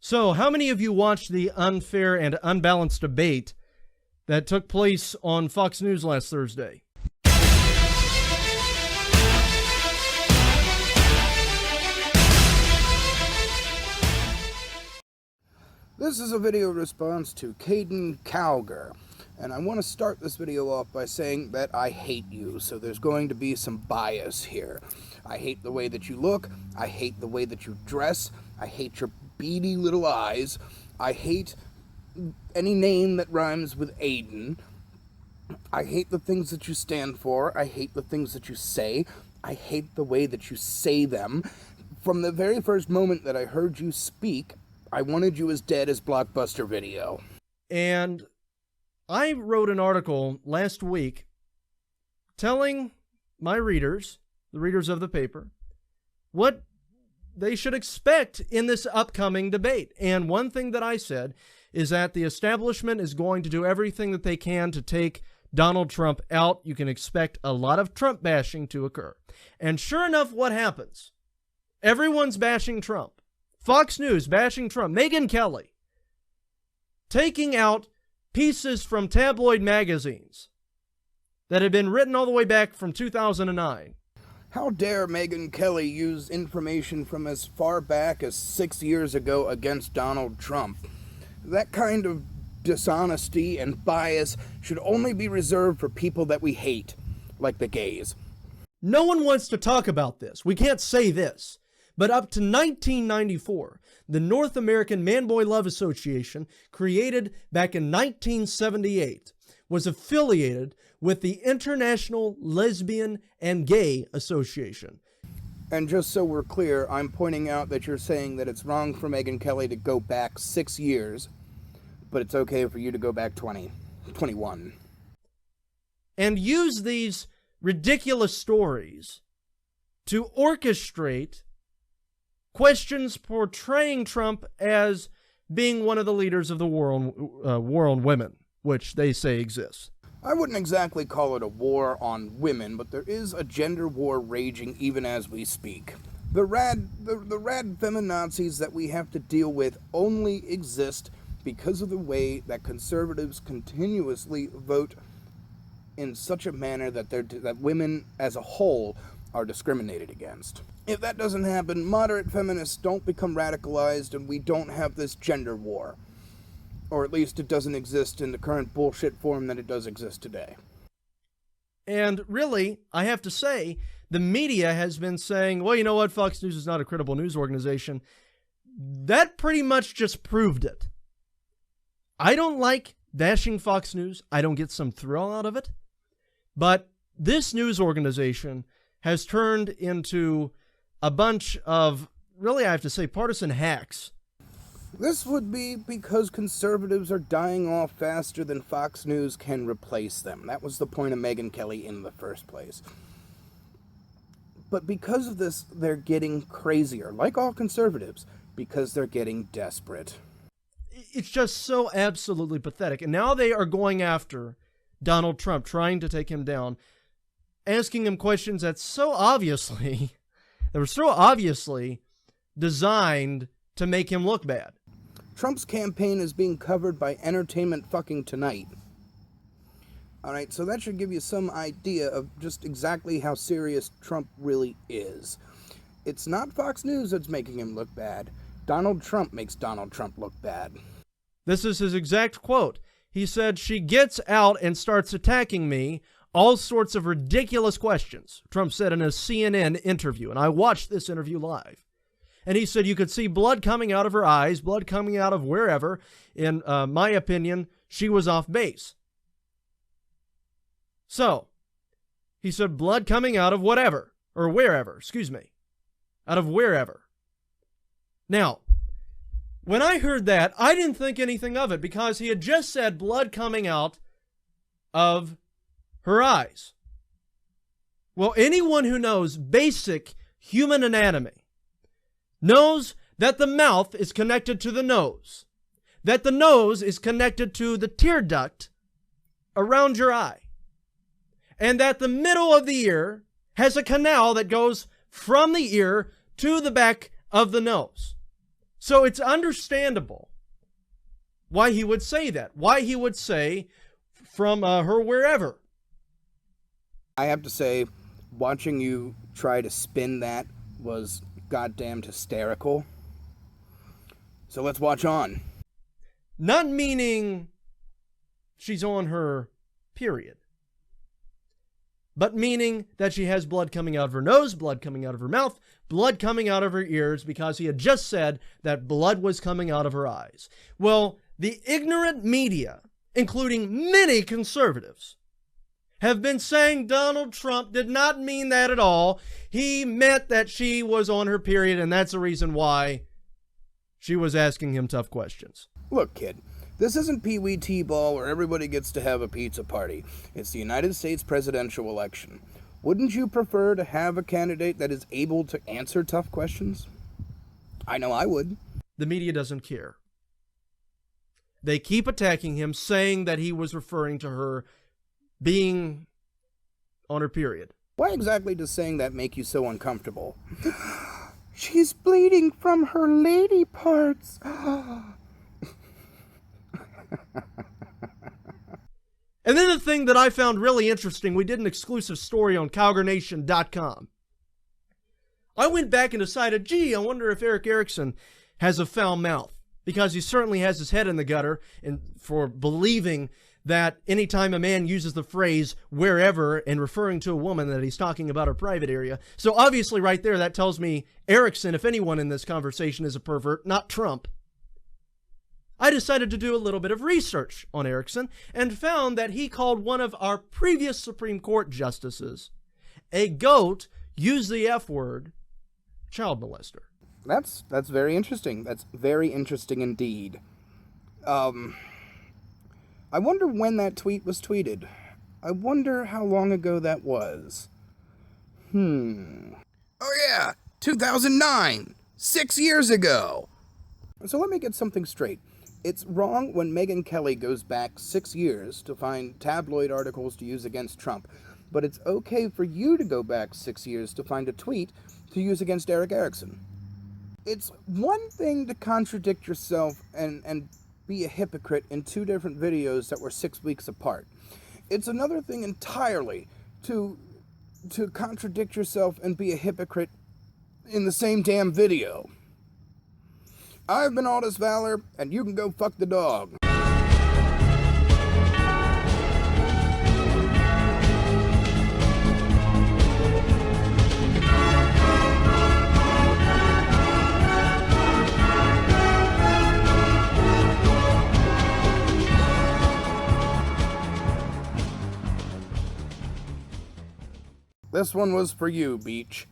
So, how many of you watched the unfair and unbalanced debate that took place on Fox News last Thursday? This is a video response to Caiden Cowger, and I want to start this video off by saying that I hate you, so there's going to be some bias here. I hate the way that you look, I hate the way that you dress, I hate your beady little eyes, I hate any name that rhymes with Aiden, I hate the things that you stand for, I hate the things that you say, I hate the way that you say them. From the very first moment that I heard you speak, I wanted you as dead as Blockbuster Video. And I wrote an article last week telling my readers, the readers of the paper, what they should expect in this upcoming debate. And one thing that I said is that the establishment is going to do everything that they can to take Donald Trump out. You can expect a lot of Trump bashing to occur. And sure enough, what happens? Everyone's bashing Trump. Fox News bashing Trump. Megyn Kelly taking out pieces from tabloid magazines that had been written all the way back from 2009. How dare Megyn Kelly use information from as far back as 6 years ago against Donald Trump? That kind of dishonesty and bias should only be reserved for people that we hate, like the gays. No one wants to talk about this. We can't say this. But up to 1994, the North American Man-Boy Love Association, created back in 1978, was affiliated with the International Lesbian and Gay Association. And just so we're clear, I'm pointing out that you're saying that it's wrong for Megyn Kelly to go back 6 years, but it's okay for you to go back 21. And use these ridiculous stories to orchestrate questions portraying Trump as being one of the leaders of the war on women, which they say exists. I wouldn't exactly call it a war on women, but there is a gender war raging even as we speak. The rad feminazis that we have to deal with only exist because of the way that conservatives continuously vote in such a manner that women as a whole are discriminated against. If that doesn't happen, moderate feminists don't become radicalized and we don't have this gender war. Or at least it doesn't exist in the current bullshit form that it does exist today. And really, I have to say, the media has been saying, well, you know what, Fox News is not a credible news organization. That pretty much just proved it. I don't like bashing Fox News. I don't get some thrill out of it. But this news organization has turned into a bunch of, really, I have to say, partisan hacks. This would be because conservatives are dying off faster than Fox News can replace them. That was the point of Megyn Kelly in the first place. But because of this, they're getting crazier, like all conservatives, because they're getting desperate. It's just so absolutely pathetic. And now they are going after Donald Trump, trying to take him down, asking him questions that were so obviously designed to make him look bad. Trump's campaign is being covered by Entertainment Fucking Tonight. Alright, so that should give you some idea of just exactly how serious Trump really is. It's not Fox News that's making him look bad. Donald Trump makes Donald Trump look bad. This is his exact quote. He said, "She gets out and starts attacking me, all sorts of ridiculous questions," Trump said in a CNN interview. And I watched this interview live. And he said you could see blood coming out of her eyes, blood coming out of wherever. In my opinion, she was off base. So, he said blood coming out of whatever, or wherever, excuse me, out of wherever. Now, when I heard that, I didn't think anything of it because he had just said blood coming out of her eyes. Well, anyone who knows basic human anatomy knows that the mouth is connected to the nose, that the nose is connected to the tear duct around your eye, and that the middle of the ear has a canal that goes from the ear to the back of the nose. So it's understandable why he would say that, why he would say from her wherever. I have to say, watching you try to spin that was goddamn hysterical. So let's watch on. Not meaning she's on her period, but meaning that she has blood coming out of her nose, blood coming out of her mouth, blood coming out of her ears, because he had just said that blood was coming out of her eyes. Well, the ignorant media, including many conservatives, have been saying Donald Trump did not mean that at all. He meant that she was on her period, and that's the reason why she was asking him tough questions. Look, kid, this isn't Pee-wee T-ball where everybody gets to have a pizza party. It's the United States presidential election. Wouldn't you prefer to have a candidate that is able to answer tough questions? I know I would. The media doesn't care. They keep attacking him, saying that he was referring to her being on her period. Why exactly does saying that make you so uncomfortable? She's bleeding from her lady parts. And then the thing that I found really interesting, we did an exclusive story on CowgerNation.com. I went back and decided, gee, I wonder if Erick Erickson has a foul mouth, because he certainly has his head in the gutter and for believing that anytime a man uses the phrase wherever and referring to a woman, that he's talking about her private area. So obviously right there, that tells me Erickson, if anyone in this conversation, is a pervert, not Trump. I decided to do a little bit of research on Erickson and found that he called one of our previous Supreme Court justices a goat, use the F word, child molester. That's very interesting. That's very interesting indeed. I wonder when that tweet was tweeted. I wonder how long ago that was. Oh yeah, 2009. 6 years ago. So let me get something straight. It's wrong when Megyn Kelly goes back 6 years to find tabloid articles to use against Trump. But it's okay for you to go back 6 years to find a tweet to use against Erick Erickson. It's one thing to contradict yourself and be a hypocrite in two different videos that were 6 weeks apart. It's another thing entirely to contradict yourself and be a hypocrite in the same damn video. I've been Aldous Valor, and you can go fuck the dog. This one was for you, Beach.